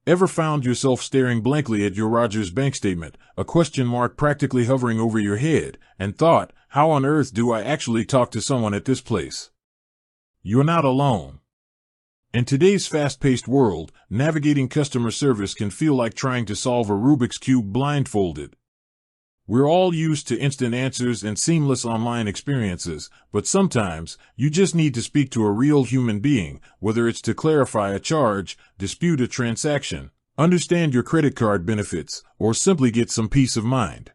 Ever found yourself staring blankly at your Rogers bank statement, a question mark practically hovering over your head, and thought, how on earth do I actually talk to someone at this place? You're not alone. In today's fast-paced world, navigating customer service can feel like trying to solve a Rubik's Cube blindfolded. We're all used to instant answers and seamless online experiences, but sometimes you just need to speak to a real human being, whether it's to clarify a charge, dispute a transaction, understand your credit card benefits, or simply get some peace of mind.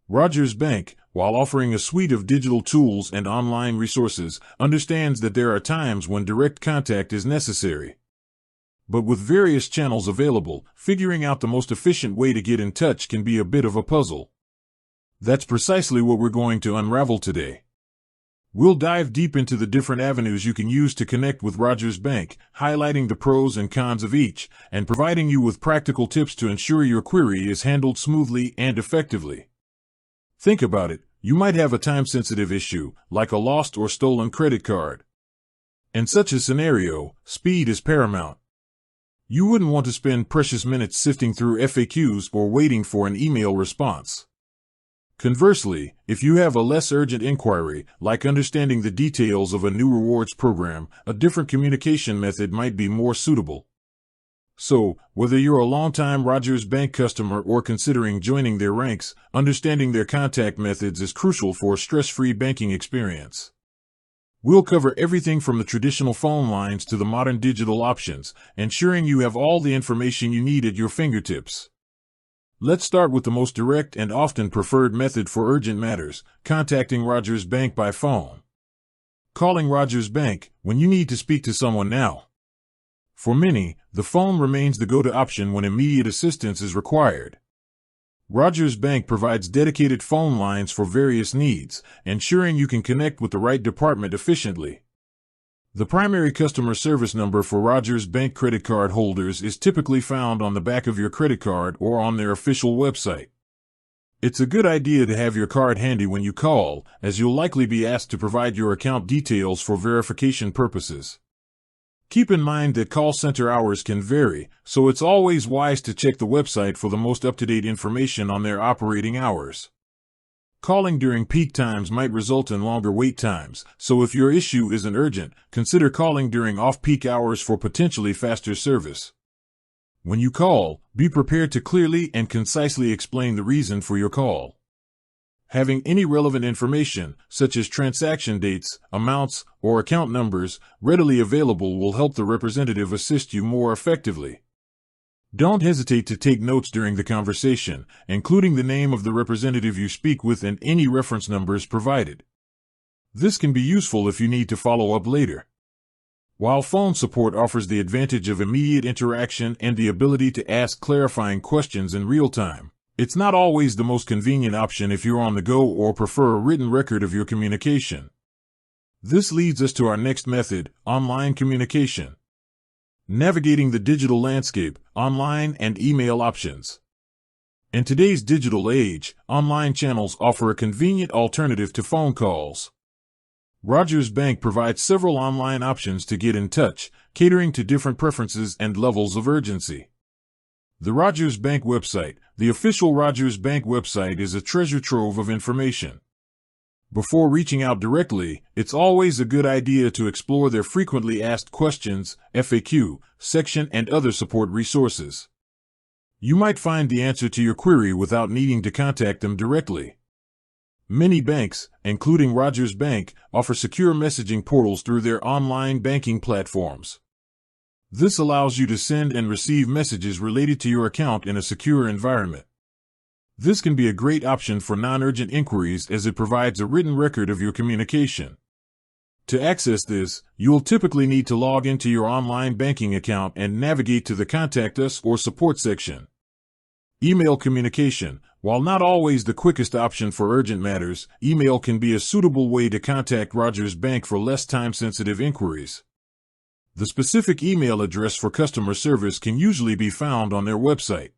Rogers Bank, while offering a suite of digital tools and online resources, understands that there are times when direct contact is necessary. But with various channels available, figuring out the most efficient way to get in touch can be a bit of a puzzle. That's precisely what we're going to unravel today. We'll dive deep into the different avenues you can use to connect with Rogers Bank, highlighting the pros and cons of each, and providing you with practical tips to ensure your query is handled smoothly and effectively. Think about it, you might have a time-sensitive issue, like a lost or stolen credit card. In such a scenario, speed is paramount. You wouldn't want to spend precious minutes sifting through FAQs or waiting for an email response. Conversely, if you have a less urgent inquiry, like understanding the details of a new rewards program, a different communication method might be more suitable. So, whether you're a longtime Rogers Bank customer or considering joining their ranks, understanding their contact methods is crucial for a stress-free banking experience. We'll cover everything from the traditional phone lines to the modern digital options, ensuring you have all the information you need at your fingertips. Let's start with the most direct and often preferred method for urgent matters, contacting Rogers Bank by phone. Calling Rogers Bank when you need to speak to someone now. For many, the phone remains the go-to option when immediate assistance is required. Rogers Bank provides dedicated phone lines for various needs, ensuring you can connect with the right department efficiently. The primary customer service number for Rogers Bank credit card holders is typically found on the back of your credit card or on their official website. It's a good idea to have your card handy when you call, as you'll likely be asked to provide your account details for verification purposes. Keep in mind that call center hours can vary, so it's always wise to check the website for the most up-to-date information on their operating hours. Calling during peak times might result in longer wait times, so if your issue isn't urgent, consider calling during off-peak hours for potentially faster service. When you call, be prepared to clearly and concisely explain the reason for your call. Having any relevant information, such as transaction dates, amounts, or account numbers, readily available will help the representative assist you more effectively. Don't hesitate to take notes during the conversation, including the name of the representative you speak with and any reference numbers provided. This can be useful if you need to follow up later. While phone support offers the advantage of immediate interaction and the ability to ask clarifying questions in real time, it's not always the most convenient option if you're on the go or prefer a written record of your communication. This leads us to our next method, online communication. Navigating the digital landscape, online and email options. In today's digital age, online channels offer a convenient alternative to phone calls. Rogers Bank provides several online options to get in touch, catering to different preferences and levels of urgency. The Rogers Bank website, the official Rogers Bank website, is a treasure trove of information. Before reaching out directly, it's always a good idea to explore their frequently asked questions, FAQ, section and other support resources. You might find the answer to your query without needing to contact them directly. Many banks, including Rogers Bank, offer secure messaging portals through their online banking platforms. This allows you to send and receive messages related to your account in a secure environment. This can be a great option for non-urgent inquiries as it provides a written record of your communication. To access this, you'll typically need to log into your online banking account and navigate to the Contact Us or Support section. Email communication. While not always the quickest option for urgent matters, email can be a suitable way to contact Rogers Bank for less time-sensitive inquiries. The specific email address for customer service can usually be found on their website.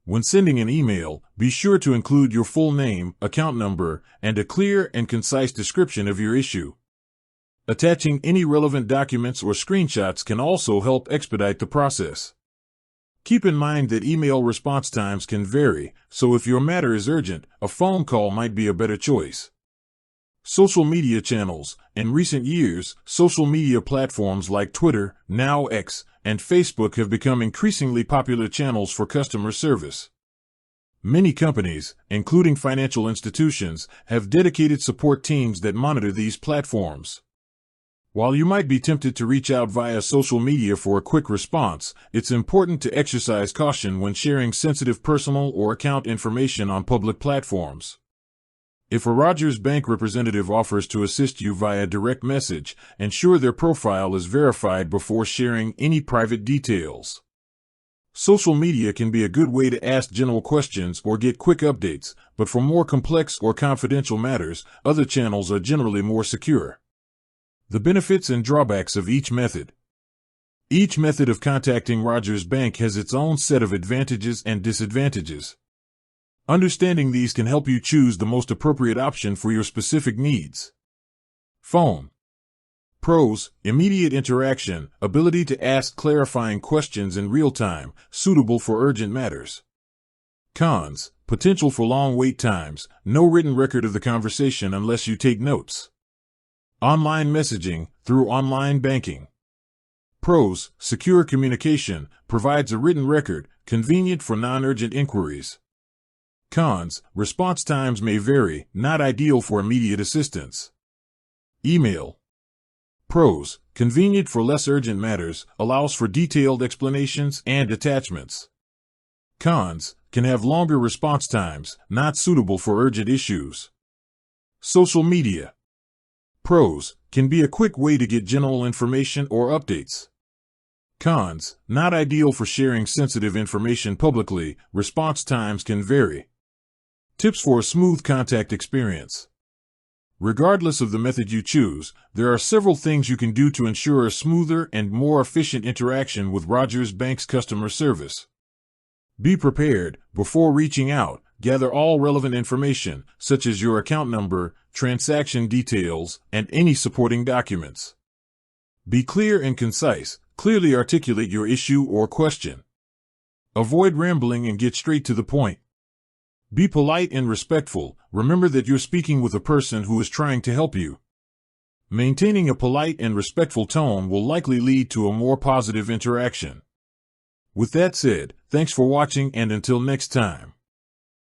When sending an email, be sure to include your full name, account number, and a clear and concise description of your issue. Attaching any relevant documents or screenshots can also help expedite the process. Keep in mind that email response times can vary, so if your matter is urgent, a phone call might be a better choice. Social media channels. In recent years, social media platforms like Twitter, now X, and Facebook have become increasingly popular channels for customer service. Many companies, including financial institutions, have dedicated support teams that monitor these platforms. While you might be tempted to reach out via social media for a quick response, it's important to exercise caution when sharing sensitive personal or account information on public platforms. If a Rogers Bank representative offers to assist you via direct message, ensure their profile is verified before sharing any private details. Social media can be a good way to ask general questions or get quick updates, but for more complex or confidential matters, other channels are generally more secure. The benefits and drawbacks of each method. Each method of contacting Rogers Bank has its own set of advantages and disadvantages. Understanding these can help you choose the most appropriate option for your specific needs. Phone. Pros: immediate interaction, ability to ask clarifying questions in real time, suitable for urgent matters. Cons: potential for long wait times, no written record of the conversation unless you take notes. Online messaging, through online banking. Pros: secure communication, provides a written record, convenient for non-urgent inquiries. Cons: response times may vary, not ideal for immediate assistance. Email. Pros: convenient for less urgent matters, allows for detailed explanations and attachments. Cons: can have longer response times, not suitable for urgent issues. Social media. Pros: can be a quick way to get general information or updates. Cons: not ideal for sharing sensitive information publicly, response times can vary. Tips for a smooth contact experience. Regardless of the method you choose, there are several things you can do to ensure a smoother and more efficient interaction with Rogers Bank's customer service. Be prepared. Before reaching out, gather all relevant information, such as your account number, transaction details, and any supporting documents. Be clear and concise. Clearly articulate your issue or question. Avoid rambling and get straight to the point. Be polite and respectful. Remember that you're speaking with a person who is trying to help you. Maintaining a polite and respectful tone will likely lead to a more positive interaction. With that said, thanks for watching, and until next time.